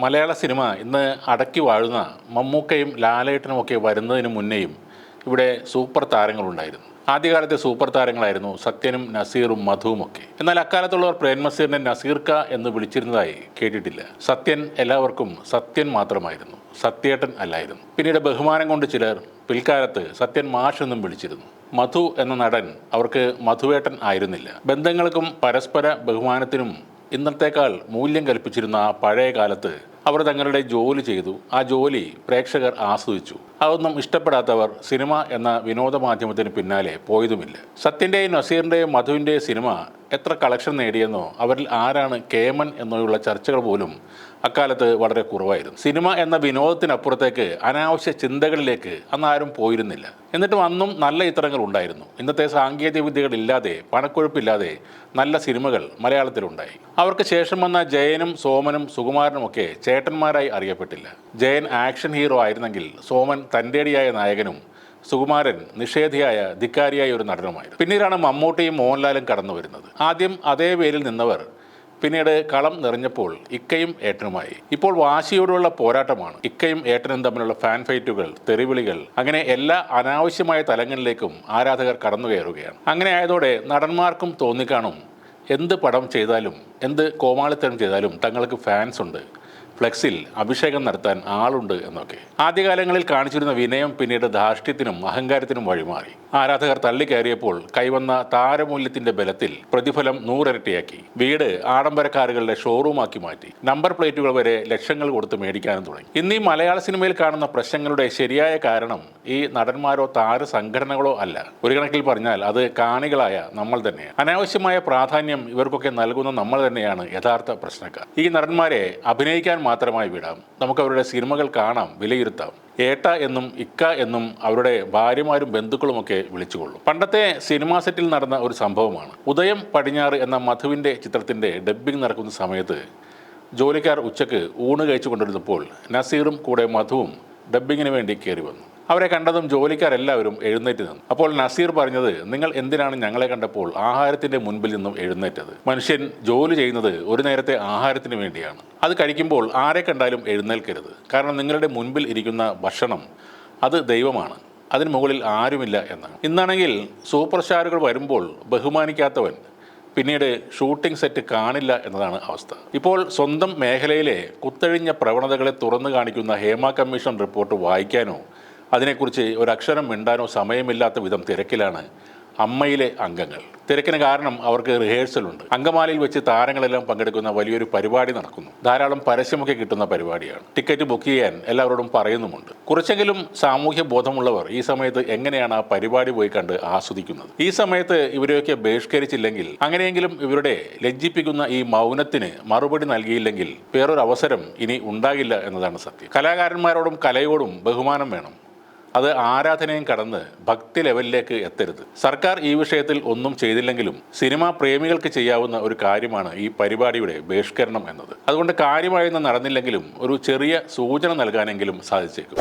മലയാള cinema ഇന്ന് അടക്കി വാഴുന്ന മമ്മൂക്കയും ലാലേട്ടനുമൊക്കെ വരുന്നതിന് മുന്നേയും ഇവിടെ സൂപ്പർ താരങ്ങളുണ്ടായിരുന്നു. ആദ്യകാലത്തെ സൂപ്പർ താരങ്ങളായിരുന്നു സത്യനും നസീറും മധുവുമൊക്കെ. എന്നാൽ അക്കാലത്തുള്ളവർ പ്രേംനസീറിനെ നസീർക്ക എന്ന് വിളിച്ചിരുന്നതായി കേട്ടിട്ടില്ല. സത്യൻ എല്ലാവർക്കും സത്യൻ മാത്രമായിരുന്നു, സത്യേട്ടൻ അല്ലായിരുന്നു. പിന്നീട് ബഹുമാനം കൊണ്ട് ചിലർ പിൽക്കാലത്ത് സത്യൻ മാഷ് എന്നും വിളിച്ചിരുന്നു. മധു എന്ന നടൻ അവർക്ക് മധുവേട്ടൻ ആയിരുന്നില്ല. ബന്ധങ്ങൾക്കും പരസ്പര ബഹുമാനത്തിനും ഇന്നത്തേക്കാൾ മൂല്യം കൽപ്പിച്ചിരുന്ന ആ പഴയ കാലത്ത് അവർ തങ്ങളുടെ ജോലി ചെയ്തു. ആ ജോലി പ്രേക്ഷകർ ആസ്വദിച്ചു. അതൊന്നും ഇഷ്ടപ്പെടാത്തവർ സിനിമ എന്ന വിനോദ മാധ്യമത്തിന് പിന്നാലെ പോയതുമില്ല. സത്യൻ്റെയും നസീറിൻ്റെയും മധുവിൻ്റെയും സിനിമ എത്ര കളക്ഷൻ നേടിയെന്നോ അവരിൽ ആരാണ് കേമൻ എന്നോയുള്ള ചർച്ചകൾ പോലും അക്കാലത്ത് വളരെ കുറവായിരുന്നു. സിനിമ എന്ന വിനോദത്തിനപ്പുറത്തേക്ക് അനാവശ്യ ചിന്തകളിലേക്ക് അന്ന് ആരും പോയിരുന്നില്ല. എന്നിട്ടും അന്നും നല്ല ചിത്രങ്ങൾ ഉണ്ടായിരുന്നു. ഇന്നത്തെ സാങ്കേതിക വിദ്യകളില്ലാതെ, പണക്കൊഴുപ്പില്ലാതെ നല്ല സിനിമകൾ മലയാളത്തിലുണ്ടായി. അവർക്ക് ശേഷം വന്ന ജയനും സോമനും സുകുമാരനുമൊക്കെ ചേട്ടന്മാരായി അറിയപ്പെട്ടില്ല. ജയൻ ആക്ഷൻ ഹീറോ ആയിരുന്നെങ്കിൽ സോമൻ തൻ്റെടിയായ നായകനും സുകുമാരൻ നിഷേധിയായ ധിക്കാരിയായ ഒരു നടനുമായിരുന്നു. പിന്നീടാണ് മമ്മൂട്ടിയും മോഹൻലാലും കടന്നു വരുന്നത്. ആദ്യം അതേ പേരിൽ നിന്നവർ പിന്നീട് കളം നിറഞ്ഞപ്പോൾ ഇക്കയും ഏട്ടനുമായി. ഇപ്പോൾ വാശിയോടുള്ള പോരാട്ടമാണ്. ഇക്കയും ഏട്ടനും തമ്മിലുള്ള ഫാൻ ഫൈറ്റുകൾ, തെറിവിളികൾ, അങ്ങനെ എല്ലാ അനാവശ്യമായ തലങ്ങളിലേക്കും ആരാധകർ കടന്നു കയറുകയാണ്. അങ്ങനെ ആയതോടെ നടന്മാർക്കും തോന്നിക്കാണും എന്ത് പടം ചെയ്താലും, എന്ത് കോമാളിത്തരം ചെയ്താലും തങ്ങൾക്ക് ഫാൻസ് ഉണ്ട്, ഫ്ലെക്സിൽ അഭിഷേകം നടത്താൻ ആളുണ്ട് എന്നൊക്കെ. ആദ്യകാലങ്ങളിൽ കാണിച്ചിരുന്ന വിനയം പിന്നീട് ധാർഷ്ട്യത്തിനും അഹങ്കാരത്തിനും വഴിമാറി. ആരാധകർ തള്ളിക്കയറിയപ്പോൾ കൈവന്ന താരമൂല്യത്തിന്റെ ബലത്തിൽ പ്രതിഫലം 100 ഇരട്ടിയാക്കി. വീട് ആഡംബര കാറുകളുടെ ഷോറൂമാക്കി മാറ്റി. നമ്പർ പ്ലേറ്റുകൾ വരെ ലക്ഷങ്ങൾ കൊടുത്ത് മേടിക്കാനും തുടങ്ങി. ഇന്ന് ഈ മലയാള സിനിമയിൽ കാണുന്ന പ്രശ്നങ്ങളുടെ ശരിയായ കാരണം ഈ നടന്മാരോ താര സംഘടനകളോ അല്ല. ഒരു കണക്കിൽ പറഞ്ഞാൽ അത് കാണികളായ നമ്മൾ തന്നെയാണ്. അനാവശ്യമായ പ്രാധാന്യം ഇവർക്കൊക്കെ നൽകുന്ന നമ്മൾ തന്നെയാണ് യഥാർത്ഥ പ്രശ്നക്കാർ. ഈ നടന്മാരെ അഭിനയിക്കാൻ മാത്രമായി വിടാം. നമുക്ക് അവരുടെ സിനിമകൾ കാണാം, വിലയിരുത്താം. ഏട്ട എന്നും ഇക്ക എന്നും അവരുടെ ഭാര്യമാരും ബന്ധുക്കളുമൊക്കെ വിളിച്ചുകൊള്ളും. പണ്ടത്തെ സിനിമാ സെറ്റിൽ നടന്ന ഒരു സംഭവമാണ്. ഉദയം പടിഞ്ഞാറ് എന്ന മധുവിൻ്റെ ചിത്രത്തിൻ്റെ ഡബ്ബിംഗ് നടക്കുന്ന സമയത്ത് ജോലിക്കാർ ഉച്ചക്ക് ഊണ് കഴിച്ചു കൊണ്ടിരുന്നപ്പോൾ നസീറും കൂടെ മധുവും ഡബ്ബിങ്ങിന് വേണ്ടി കയറി വന്നു. അവരെ കണ്ടതും ജോലിക്കാരെല്ലാവരും എഴുന്നേറ്റ് നിന്നു. അപ്പോൾ നസീർ പറഞ്ഞത്, നിങ്ങൾ എന്തിനാണ് ഞങ്ങളെ കണ്ടപ്പോൾ ആഹാരത്തിൻ്റെ മുൻപിൽ നിന്നും എഴുന്നേറ്റത്? മനുഷ്യൻ ജോലി ചെയ്യുന്നത് ഒരു നേരത്തെ ആഹാരത്തിന് വേണ്ടിയാണ്. അത് കഴിക്കുമ്പോൾ ആരെ കണ്ടാലും എഴുന്നേൽക്കരുത്. കാരണം നിങ്ങളുടെ മുൻപിൽ ഇരിക്കുന്ന ഭക്ഷണം അത് ദൈവമാണ്, അതിന് മുകളിൽ ആരുമില്ല എന്നാണ്. ഇന്നാണെങ്കിൽ സൂപ്പർ സ്റ്റാറുകൾ വരുമ്പോൾ ബഹുമാനിക്കാത്തവൻ പിന്നീട് ഷൂട്ടിംഗ് സെറ്റ് കാണില്ല എന്നതാണ് അവസ്ഥ. ഇപ്പോൾ സ്വന്തം മേഖലയിലെ കുത്തഴിഞ്ഞ പ്രവണതകളെ തുറന്നു കാണിക്കുന്ന ഹേമ കമ്മീഷൻ റിപ്പോർട്ട് വായിക്കാനോ അതിനെക്കുറിച്ച് ഒരക്ഷരം മിണ്ടാനോ സമയമില്ലാത്ത വിധം തിരക്കിലാണ് അമ്മയിലെ അംഗങ്ങൾ. തിരക്കിന് കാരണം അവർക്ക് റിഹേഴ്സലുണ്ട്. അങ്കമാലിയിൽ വെച്ച് താരങ്ങളെല്ലാം പങ്കെടുക്കുന്ന വലിയൊരു പരിപാടി നടക്കുന്നു. ധാരാളം പരസ്യമൊക്കെ കിട്ടുന്ന പരിപാടിയാണ്. ടിക്കറ്റ് ബുക്ക് ചെയ്യാൻ എല്ലാവരോടും പറയുന്നുമുണ്ട്. കുറച്ചെങ്കിലും സാമൂഹ്യ ബോധമുള്ളവർ ഈ സമയത്ത് എങ്ങനെയാണ് ആ പരിപാടി പോയി കണ്ട് ആസ്വദിക്കുന്നത്? ഈ സമയത്ത് ഇവരെയൊക്കെ ബഹിഷ്കരിച്ചില്ലെങ്കിൽ, അങ്ങനെയെങ്കിലും ഇവരുടെ ലജ്ജിപ്പിക്കുന്ന ഈ മൗനത്തിന് മറുപടി നൽകിയില്ലെങ്കിൽ വേറൊരു അവസരം ഇനി ഉണ്ടാകില്ല എന്നതാണ് സത്യം. കലാകാരന്മാരോടും കലയോടും ബഹുമാനം വേണം. അത് ആരാധനയും കടന്ന് ഭക്തി ലെവലിലേക്ക് എത്തരുത്. സർക്കാർ ഈ വിഷയത്തിൽ ഒന്നും ചെയ്തില്ലെങ്കിലും സിനിമാ പ്രേമികൾക്ക് ചെയ്യാവുന്ന ഒരു കാര്യമാണ് ഈ പരിപാടിയുടെ ബഹിഷ്കരണം എന്നത്. അതുകൊണ്ട് കാര്യമായൊന്നും നടന്നില്ലെങ്കിലും ഒരു ചെറിയ സൂചന നൽകാനെങ്കിലും സാധിച്ചേക്കും.